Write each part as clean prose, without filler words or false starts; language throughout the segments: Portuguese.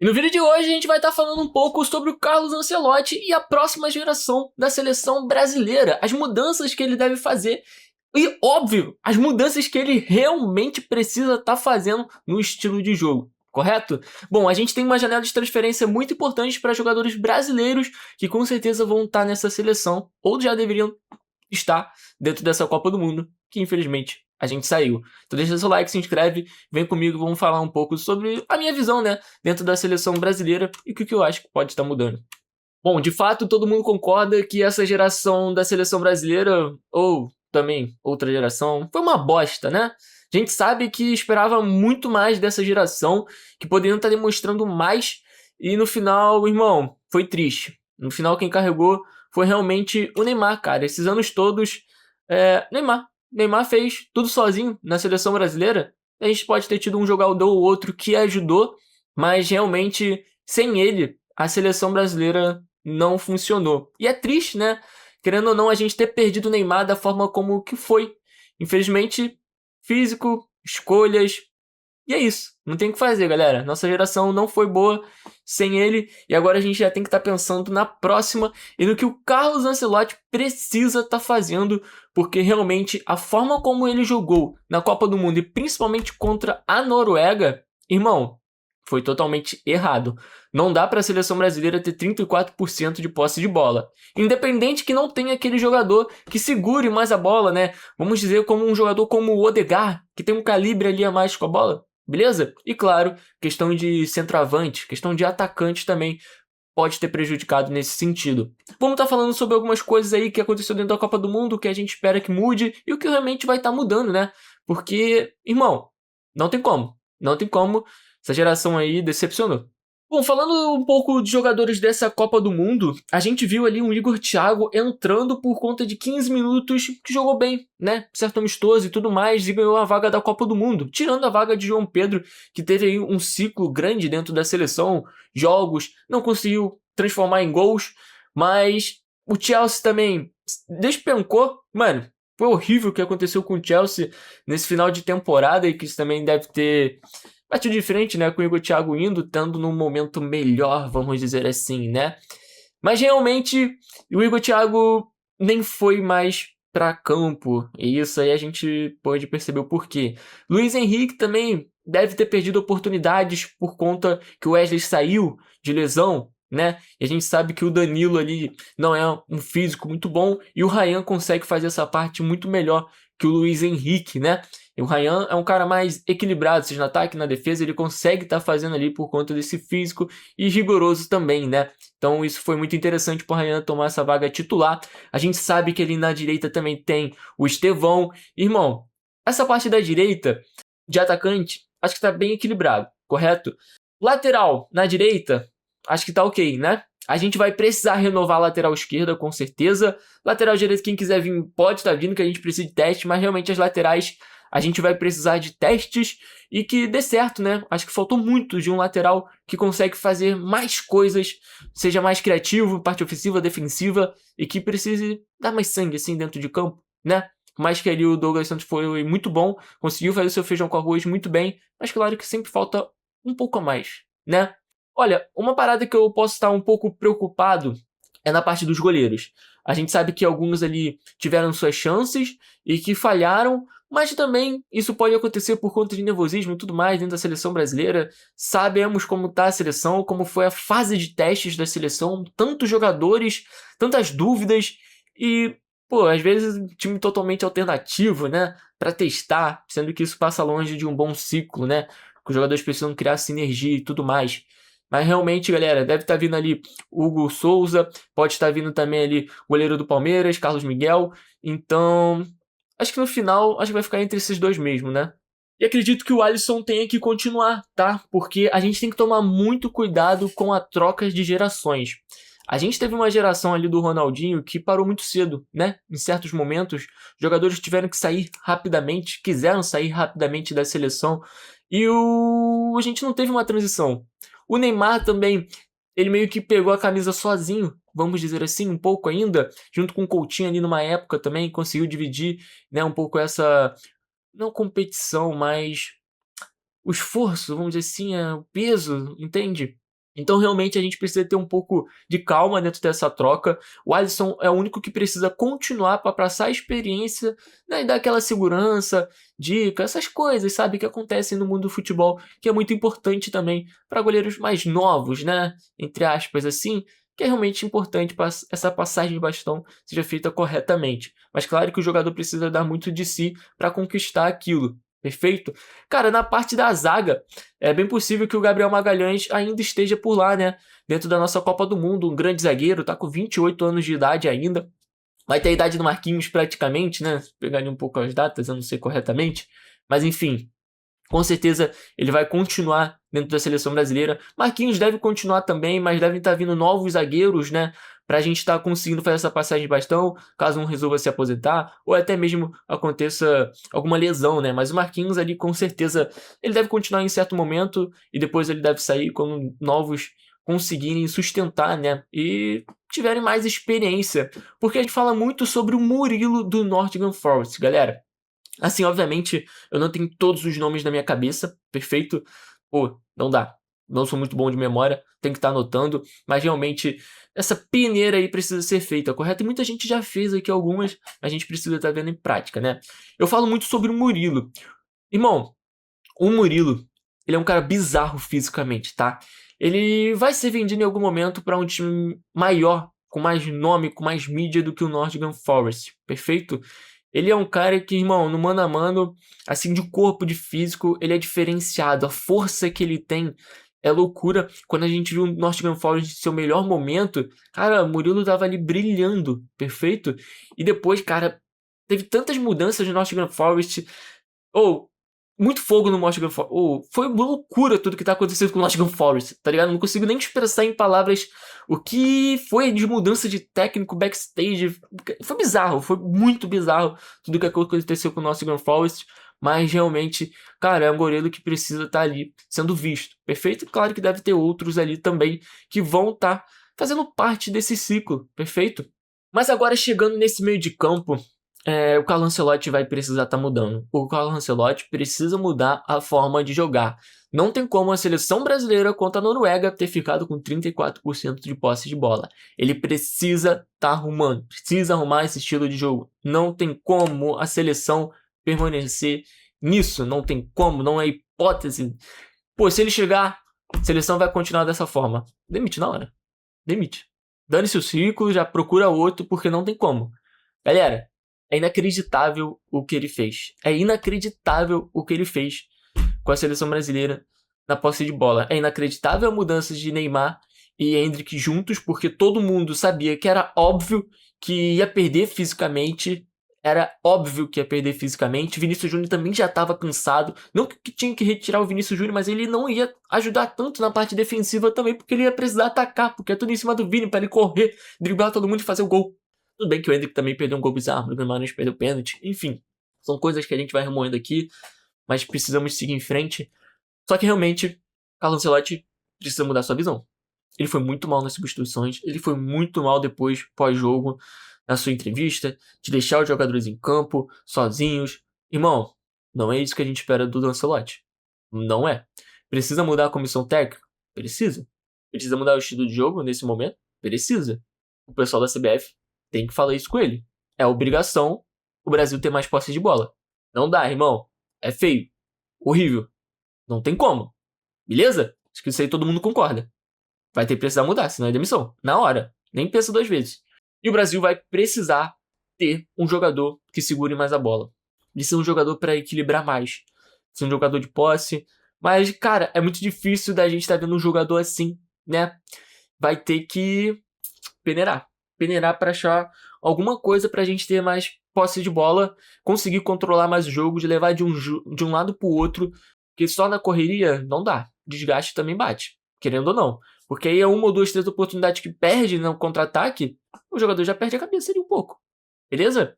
E no vídeo de hoje a gente vai estar falando um pouco sobre o Carlos Ancelotti e a próxima geração da seleção brasileira, as mudanças que ele deve fazer e, óbvio, as mudanças que ele realmente precisa estar fazendo no estilo de jogo. Correto? Bom, a gente tem uma janela de transferência muito importante para jogadores brasileiros que com certeza vão estar nessa seleção ou já deveriam estar dentro dessa Copa do Mundo, que infelizmente a gente saiu. Então deixa seu like, se inscreve, vem comigo, vamos falar um pouco sobre a minha visão, né, dentro da seleção brasileira e o que eu acho que pode estar mudando. Bom, de fato, todo mundo concorda que essa geração da seleção brasileira, ou também outra geração, foi uma bosta, né? A gente sabe que esperava muito mais dessa geração, que poderiam estar demonstrando mais, e no final, irmão, foi triste. No final, quem carregou foi realmente o Neymar, cara. Esses anos todos, Neymar fez tudo sozinho na seleção brasileira. A gente pode ter tido um jogador ou outro que ajudou, mas realmente, sem ele, a seleção brasileira não funcionou. E é triste, né? Querendo ou não, a gente ter perdido o Neymar da forma como que foi. Infelizmente, físico, escolhas, e é isso. Não tem o que fazer, galera. Nossa geração não foi boa sem ele. E agora a gente já tem que estar pensando na próxima e no que o Carlos Ancelotti precisa estar fazendo. Porque realmente a forma como ele jogou na Copa do Mundo e principalmente contra a Noruega, irmão, foi totalmente errado. Não dá para a seleção brasileira ter 34% de posse de bola. Independente que não tenha aquele jogador que segure mais a bola, né? Vamos dizer como um jogador como o Odegaard, que tem um calibre ali a mais com a bola. Beleza? E claro, questão de centroavante, questão de atacante também pode ter prejudicado nesse sentido. Vamos estar falando sobre algumas coisas aí que aconteceu dentro da Copa do Mundo, que a gente espera que mude e o que realmente vai estar mudando, né? Porque, irmão, não tem como. Não tem como. Essa geração aí decepcionou. Bom, falando um pouco de jogadores dessa Copa do Mundo, a gente viu ali um Igor Thiago entrando por conta de 15 minutos, que jogou bem, né? Certo amistoso e tudo mais, e ganhou a vaga da Copa do Mundo, tirando a vaga de João Pedro, que teve aí um ciclo grande dentro da seleção, jogos, não conseguiu transformar em gols, mas o Chelsea também despencou, mano. Foi horrível o que aconteceu com o Chelsea nesse final de temporada e que isso também deve ter batido de frente, né, com o Igor Thiago indo, estando num momento melhor, vamos dizer assim, né? Mas realmente o Igor Thiago nem foi mais para campo, e isso aí a gente pode perceber o porquê. Luiz Henrique também deve ter perdido oportunidades por conta que o Wesley saiu de lesão, né? E a gente sabe que o Danilo ali não é um físico muito bom e o Ryan consegue fazer essa parte muito melhor que o Luiz Henrique, né? E o Ryan é um cara mais equilibrado, seja no ataque, na defesa, ele consegue estar fazendo ali por conta desse físico e rigoroso também, né? Então isso foi muito interessante para o Ryan tomar essa vaga titular. A gente sabe que ali na direita também tem o Estevão. Irmão, essa parte da direita de atacante, acho que tá bem equilibrado, correto? Lateral, na direita, acho que tá ok, né? A gente vai precisar renovar a lateral esquerda, com certeza. Lateral direito, quem quiser vir, pode estar vindo, que a gente precisa de teste, mas realmente as laterais a gente vai precisar de testes e que dê certo, né? Acho que faltou muito de um lateral que consegue fazer mais coisas, seja mais criativo, parte ofensiva, defensiva, e que precise dar mais sangue, assim, dentro de campo, né? Por mais que ali o Douglas Santos foi muito bom, conseguiu fazer o seu feijão com arroz muito bem, mas claro que sempre falta um pouco a mais, né? Olha, uma parada que eu posso estar um pouco preocupado é na parte dos goleiros. A gente sabe que alguns ali tiveram suas chances e que falharam, mas também isso pode acontecer por conta de nervosismo e tudo mais dentro da seleção brasileira. Sabemos como está a seleção, como foi a fase de testes da seleção, tantos jogadores, tantas dúvidas e, pô, às vezes um time totalmente alternativo, né, para testar, sendo que isso passa longe de um bom ciclo, né, que os jogadores precisam criar sinergia e tudo mais. Mas realmente, galera, deve estar vindo ali Hugo Souza, pode estar vindo também ali o goleiro do Palmeiras, Carlos Miguel. Então, acho que no final, acho que vai ficar entre esses dois mesmo, né? E acredito que o Alisson tenha que continuar, tá? Porque a gente tem que tomar muito cuidado com a troca de gerações. A gente teve uma geração ali do Ronaldinho que parou muito cedo, né? Em certos momentos, jogadores tiveram que sair rapidamente, quiseram sair rapidamente da seleção e a gente não teve uma transição. O Neymar também, ele meio que pegou a camisa sozinho, vamos dizer assim, um pouco ainda, junto com o Coutinho ali numa época também, conseguiu dividir, né, um pouco essa, não competição, mas o esforço, vamos dizer assim, o peso, entende? Então, realmente, a gente precisa ter um pouco de calma dentro dessa troca. O Alisson é o único que precisa continuar para passar a experiência, né, e dar aquela segurança, dica, essas coisas, sabe, que acontecem no mundo do futebol, que é muito importante também para goleiros mais novos, né, entre aspas, assim, que é realmente importante para essa passagem de bastão seja feita corretamente. Mas claro que o jogador precisa dar muito de si para conquistar aquilo. Perfeito? Cara, na parte da zaga, é bem possível que o Gabriel Magalhães ainda esteja por lá, né? Dentro da nossa Copa do Mundo, um grande zagueiro, tá com 28 anos de idade ainda. Vai ter a idade do Marquinhos praticamente, né? Pegar ali um pouco as datas, eu não sei corretamente. Mas enfim, com certeza ele vai continuar dentro da seleção brasileira. Marquinhos deve continuar também, mas devem estar vindo novos zagueiros, né? Pra gente estar conseguindo fazer essa passagem de bastão, caso um resolva se aposentar, ou até mesmo aconteça alguma lesão, né? Mas o Marquinhos ali, com certeza, ele deve continuar em certo momento e depois ele deve sair quando novos conseguirem sustentar, né? E tiverem mais experiência. Porque a gente fala muito sobre o Murilo do Nottingham Forest, galera. Assim, obviamente, eu não tenho todos os nomes na minha cabeça, perfeito? Pô, não dá. Não sou muito bom de memória, tem que estar anotando, mas realmente essa peneira aí precisa ser feita, correto? E muita gente já fez aqui algumas, a gente precisa estar vendo em prática, né? Eu falo muito sobre o Murilo. Irmão, o Murilo, ele é um cara bizarro fisicamente, tá? Ele vai ser vendido em algum momento para um time maior, com mais nome, com mais mídia do que o Nottingham Forest, perfeito? Ele é um cara que, irmão, no mano a mano, assim, de corpo, de físico, ele é diferenciado. A força que ele tem é loucura. Quando a gente viu o Nottingham Forest em seu melhor momento, cara, o Murilo tava ali brilhando, perfeito? E depois, cara, teve tantas mudanças no Nottingham Forest. Ou, muito fogo no Nottingham Forest. Ou, foi uma loucura tudo que tá acontecendo com o Nottingham Forest, tá ligado? Não consigo nem expressar em palavras o que foi de mudança de técnico backstage. Foi bizarro, foi muito bizarro tudo que aconteceu com o Nottingham Forest. Mas realmente, cara, é um goleiro que precisa estar ali sendo visto. Perfeito? Claro que deve ter outros ali também que vão estar fazendo parte desse ciclo. Perfeito? Mas agora chegando nesse meio de campo, o Carlo Ancelotti vai precisar estar mudando. O Carlo Ancelotti precisa mudar a forma de jogar. Não tem como a seleção brasileira contra a Noruega ter ficado com 34% de posse de bola. Ele precisa estar arrumando, precisa arrumar esse estilo de jogo. Não tem como a seleção permanecer nisso. Não tem como, não é hipótese. Pô, se ele chegar, a seleção vai continuar dessa forma. Demite na hora. Demite. Dane-se o ciclo, já procura outro, porque não tem como. Galera, é inacreditável o que ele fez. É inacreditável o que ele fez com a seleção brasileira na posse de bola. É inacreditável a mudança de Neymar e Endrick juntos, porque todo mundo sabia que era óbvio que ia perder fisicamente. Era óbvio que ia perder fisicamente. Vinícius Júnior também já estava cansado. Não que tinha que retirar o Vinícius Júnior, mas ele não ia ajudar tanto na parte defensiva também, porque ele ia precisar atacar, porque é tudo em cima do Vini para ele correr, driblar todo mundo e fazer o gol. Tudo bem que o Endrick também perdeu um gol bizarro, o Guimarães perdeu pênalti. Enfim, são coisas que a gente vai remoendo aqui, mas precisamos seguir em frente. Só que realmente, Carlo Ancelotti precisa mudar sua visão. Ele foi muito mal nas substituições, ele foi muito mal depois, pós-jogo, na sua entrevista, de deixar os jogadores em campo, sozinhos. Irmão, não é isso que a gente espera do Ancelotti. Não é. Precisa mudar a comissão técnica? Precisa. Precisa mudar o estilo de jogo nesse momento? Precisa. O pessoal da CBF tem que falar isso com ele. É obrigação o Brasil ter mais posse de bola. Não dá, irmão. É feio. Horrível. Não tem como. Beleza? Acho que isso aí todo mundo concorda. Vai ter que precisar mudar, senão é demissão. Na hora. Nem pensa duas vezes. E o Brasil vai precisar ter um jogador que segure mais a bola. Precisa um jogador para equilibrar mais. Precisa um jogador de posse. Mas, cara, é muito difícil da gente estar vendo um jogador assim, né? Vai ter que peneirar. Peneirar para achar alguma coisa pra gente ter mais posse de bola, conseguir controlar mais o jogo, de levar de um lado pro outro, porque só na correria não dá. Desgaste também bate, querendo ou não. Porque aí é uma ou duas, três oportunidades que perde no contra-ataque, o jogador já perde a cabeça ali um pouco. Beleza?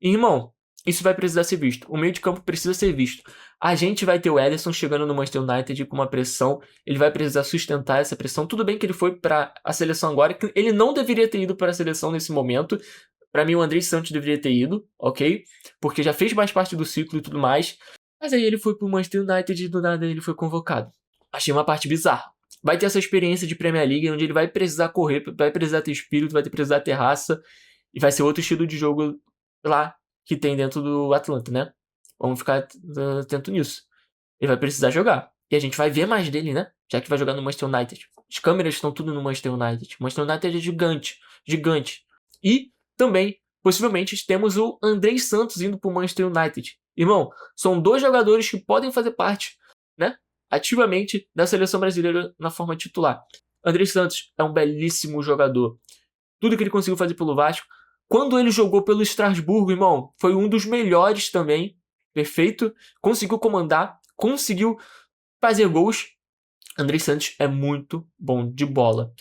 E, irmão, isso vai precisar ser visto. O meio de campo precisa ser visto. A gente vai ter o Ederson chegando no Manchester United com uma pressão. Ele vai precisar sustentar essa pressão. Tudo bem que ele foi para a seleção agora. Ele não deveria ter ido para a seleção nesse momento. Para mim, o André Santos deveria ter ido, ok? Porque já fez mais parte do ciclo e tudo mais. Mas aí ele foi pro Manchester United e do nada ele foi convocado. Achei uma parte bizarra. vai ter essa experiência de Premier League, onde ele vai precisar correr, vai precisar ter espírito, vai precisar ter raça, e vai ser outro estilo de jogo lá que tem dentro do Atlanta, né? Vamos ficar atento nisso. Ele vai precisar jogar. E a gente vai ver mais dele, né? Já que vai jogar no Manchester United. As câmeras estão tudo no Manchester United. O Manchester United é gigante. Gigante. E também, possivelmente, temos o Andrei Santos indo pro Manchester United. Irmão, são 2 jogadores que podem fazer parte, né? Ativamente da seleção brasileira na forma titular. Andrei Santos é um belíssimo jogador. Tudo que ele conseguiu fazer pelo Vasco. Quando ele jogou pelo Estrasburgo, irmão, foi um dos melhores também. Perfeito. Conseguiu comandar. Conseguiu fazer gols. Andrei Santos é muito bom de bola.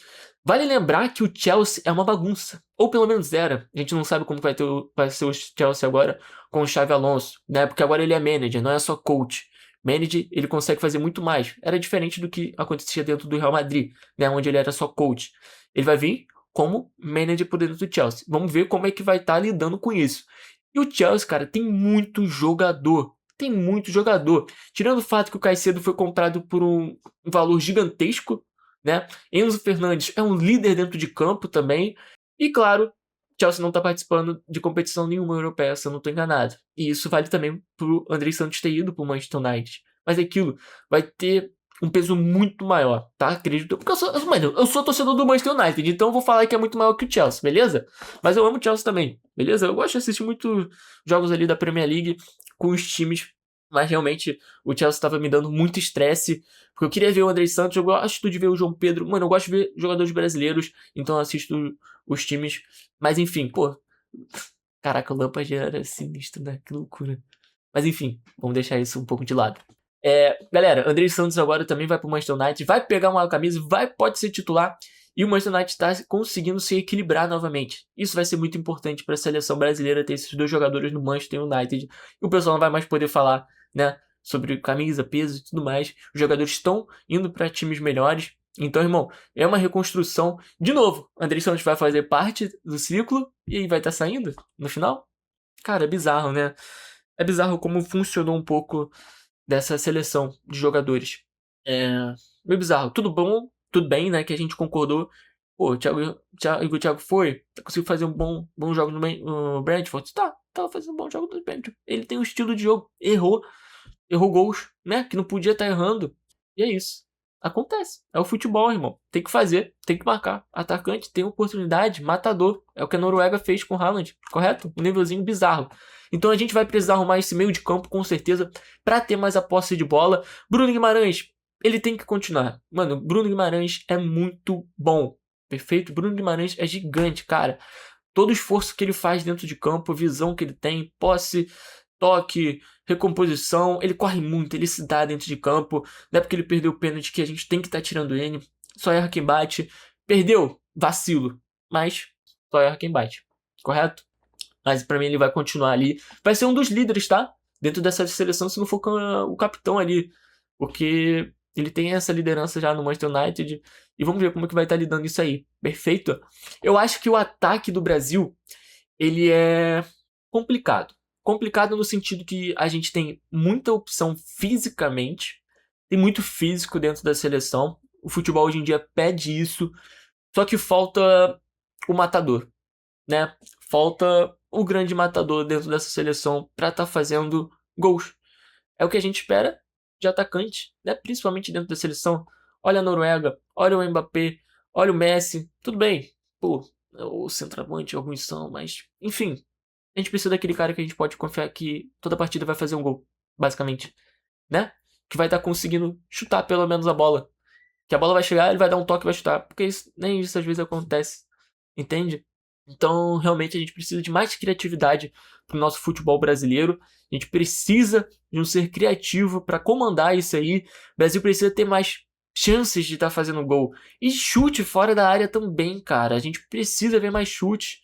Vale lembrar que o Chelsea é uma bagunça. Ou pelo menos era. A gente não sabe como vai ser o Chelsea agora com o Xabi Alonso, né? Porque agora ele é manager, não é só coach. Manager, ele consegue fazer muito mais. Era diferente do que acontecia dentro do Real Madrid, né? Onde ele era só coach. Ele vai vir como manager por dentro do Chelsea. Vamos ver como é que vai estar lidando com isso. E o Chelsea, cara, tem muito jogador. Tem muito jogador. Tirando o fato que o Caicedo foi comprado por um valor gigantesco, né? Enzo Fernandes é um líder dentro de campo também. E claro, Chelsea não está participando de competição nenhuma europeia, se eu não estou enganado. E isso vale também pro Andrei Santos ter ido pro Manchester United. Mas aquilo vai ter um peso muito maior, tá? Acredito. Porque eu sou torcedor do Manchester United, então eu vou falar que é muito maior que o Chelsea, beleza? Mas eu amo o Chelsea também, beleza? Eu gosto de assistir muito jogos ali da Premier League com os times, mas realmente o Chelsea estava me dando muito estresse, porque eu queria ver o Andrei Santos, eu gosto de ver o João Pedro, mano, eu gosto de ver jogadores brasileiros, então eu assisto os times, mas enfim, pô, caraca, o Lampard era sinistro, né? Que loucura. Mas enfim, vamos deixar isso um pouco de lado. Galera, Andrei Santos agora também vai pro Manchester United, vai pegar uma camisa, pode ser titular, e o Manchester United está conseguindo se equilibrar novamente. Isso vai ser muito importante para a seleção brasileira ter esses 2 jogadores no Manchester United. E o pessoal não vai mais poder falar, né, sobre camisa, peso e tudo mais. Os jogadores estão indo para times melhores. Então, irmão, é uma reconstrução. De novo, Andrei Santos vai fazer parte do ciclo e vai estar saindo no final. Cara, é bizarro, né? É bizarro como funcionou um pouco dessa seleção de jogadores. É meio bizarro. Tudo bom, tudo bem, né? Que a gente concordou. Pô, o Thiago foi, conseguiu fazer um bom jogo no Brentford. Tava fazendo um bom jogo no Brentford. Ele tem um estilo de jogo. Errou gols, né? Que não podia estar errando. E é isso. Acontece. É o futebol, irmão. Tem que fazer, tem que marcar. Atacante tem oportunidade, matador. É o que a Noruega fez com o Haaland, correto? Um nívelzinho bizarro. Então a gente vai precisar arrumar esse meio de campo com certeza para ter mais a posse de bola. Bruno Guimarães, ele tem que continuar. Mano, Bruno Guimarães é muito bom. Perfeito? Bruno Guimarães é gigante, cara. Todo o esforço que ele faz dentro de campo, a visão que ele tem, posse, toque, recomposição, ele corre muito, ele se dá dentro de campo. Não é porque ele perdeu o pênalti que a gente tem que estar tirando ele. Só erra quem bate. Perdeu, vacilo. Mas só erra quem bate. Correto? Mas pra mim ele vai continuar ali. Vai ser um dos líderes, tá? Dentro dessa seleção, se não for o capitão ali. Porque ele tem essa liderança já no Manchester United. E vamos ver como é que vai estar lidando isso aí. Perfeito? Eu acho que o ataque do Brasil, ele é complicado. Complicado no sentido que a gente tem muita opção fisicamente. Tem muito físico dentro da seleção. O futebol hoje em dia pede isso. Só que falta o matador, né? Falta o grande matador dentro dessa seleção para estar fazendo gols. É o que a gente espera de atacante, né? Principalmente dentro da seleção. Olha a Noruega, olha o Mbappé, olha o Messi. Tudo bem, pô, o centroavante, alguns são, mas enfim. A gente precisa daquele cara que a gente pode confiar que toda partida vai fazer um gol, basicamente, né? Que vai estar conseguindo chutar pelo menos a bola. Que a bola vai chegar, ele vai dar um toque e vai chutar. Porque nem isso às vezes acontece, entende? Então, realmente, a gente precisa de mais criatividade para o nosso futebol brasileiro. A gente precisa de um ser criativo para comandar isso aí. O Brasil precisa ter mais chances de estar fazendo gol. E chute fora da área também, cara. A gente precisa ver mais chute.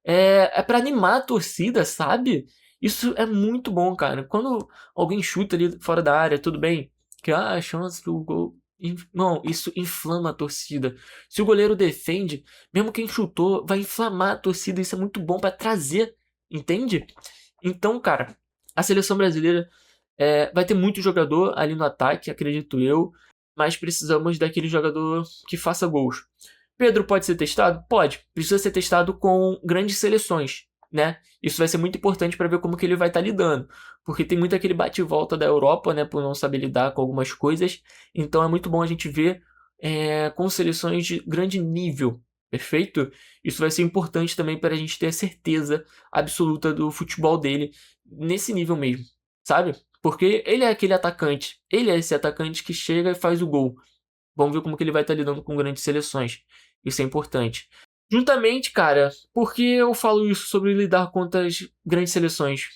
É para animar a torcida, sabe? Isso é muito bom, cara. Quando alguém chuta ali fora da área, tudo bem. Que a chance do gol. Não, isso inflama a torcida. Se o goleiro defende, mesmo quem chutou vai inflamar a torcida. Isso é muito bom pra trazer, entende? Então, cara, a seleção brasileira vai ter muito jogador ali no ataque, acredito eu. mas precisamos daquele jogador que faça gols. Pedro pode ser testado? Pode. Precisa ser testado com grandes seleções, né? Isso vai ser muito importante para ver como que ele vai estar lidando, porque tem muito aquele bate e volta da Europa, né, por não saber lidar com algumas coisas. Então é muito bom a gente ver com seleções de grande nível, perfeito? Isso vai ser importante também para a gente ter a certeza absoluta do futebol dele nesse nível mesmo, sabe? Porque ele é aquele atacante, ele é esse atacante que chega e faz o gol. Vamos ver como que ele vai estar lidando com grandes seleções. Isso é importante. Juntamente, cara, por que eu falo isso sobre lidar contra as grandes seleções?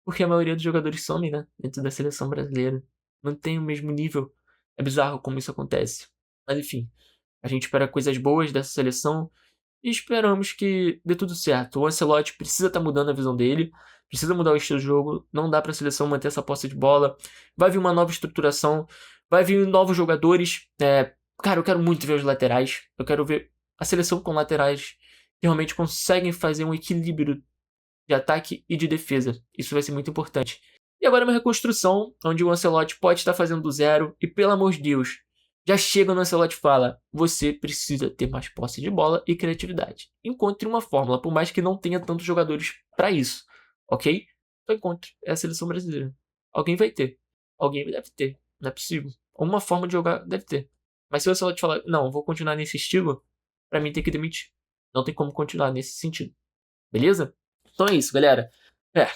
Porque a maioria dos jogadores somem, né? Dentro da seleção brasileira. Não tem o mesmo nível. É bizarro como isso acontece. Mas enfim, a gente espera coisas boas dessa seleção e esperamos que dê tudo certo. O Ancelotti precisa estar mudando a visão dele, precisa mudar o estilo de jogo, não dá para a seleção manter essa posse de bola. Vai vir uma nova estruturação, vai vir novos jogadores. Cara, eu quero muito ver os laterais, eu quero ver a seleção com laterais que realmente conseguem fazer um equilíbrio de ataque e de defesa. Isso vai ser muito importante. E agora é uma reconstrução, onde o Ancelotti pode estar fazendo do zero e, pelo amor de Deus, já chega no Ancelotti e fala: você precisa ter mais posse de bola e criatividade. Encontre uma fórmula, por mais que não tenha tantos jogadores para isso, ok? Então encontre, é a seleção brasileira. Alguém vai ter. Alguém deve ter. Não é possível. Uma forma de jogar deve ter. Mas se o Ancelotti falar: não, vou continuar nesse estilo, para mim tem que demitir. Não tem como continuar nesse sentido. Beleza? Então é isso, galera. É,